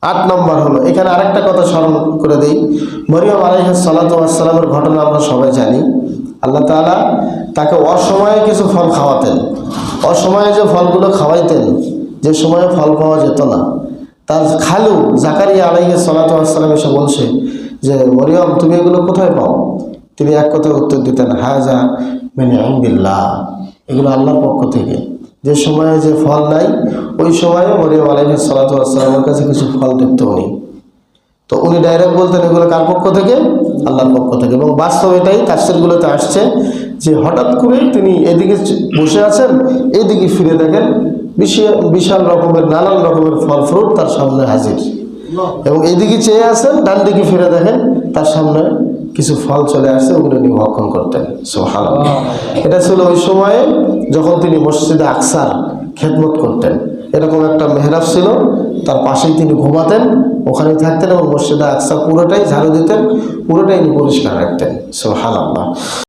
8 নম্বর হলো, এখানে আরেকটা কথা স্মরণ করে দেই। মরিয়ম আলাইহিস সালাতু ওয়াস সালামের ঘটনা আমরা সবাই জানি। আল্লাহ তাআলা তাকে অসময়ে কিছু ফল খাওয়াতেন, অসময়ে যে ফলগুলো খাওয়াইতেন, যে সময়ে ফল পাওয়া যেত না। তার খালু জাকারিয়া আলাইহিস সালাতু ওয়াস সালাম এসে বলছে যে মরিয়ম তুমি এগুলো কোথায় পাও? তিনি এক কথায় উত্তর দিতেন, হাযা মিন ইনদিল্লাহ, এগুলো আল্লাহর পক্ষ থেকে। যে সময়ে যে ফল নাই ওই সময়ে মরিয়ম আলাইহিস সালাতু ওয়াস সালামের কাছে কিছু ফল দেখতে উনি, তো উনি ডাইরেক্ট বলতেন এগুলো কার পক্ষ থেকে? আল্লাহর পক্ষ থেকে। এবং বাস্তব এটাই তাফসীরগুলোতে আসছে যে হঠাৎ করে তিনি এদিকে বসে আছেন, এদিকে ফিরে দেখেন বিশাল রকমের নানান রকমের ফল ফ্রুট তার সামনে হাজির, এবং এদিকে চেয়ে আছেন, ডান দিকে ফিরে দেখেন তার সামনে কিছু ফল চলে আসছে, ওগুলো নিয়ে ভক্ষণ করতেন। সুবহানাল্লাহ। এটা ছিল ওই সময়ে যখন তিনি মসজিদে আকসার খেদমত করতেন। এরকম একটা মেহরাব ছিল, তার পাশেই তিনি ঘুমাতেন, ওখানেই থাকতেন এবং মসজিদে আকসা পুরোটাই ঝাড়ু দিতেন, পুরোটাই পরিষ্কার রাখতেন। সুবহানাল্লাহ।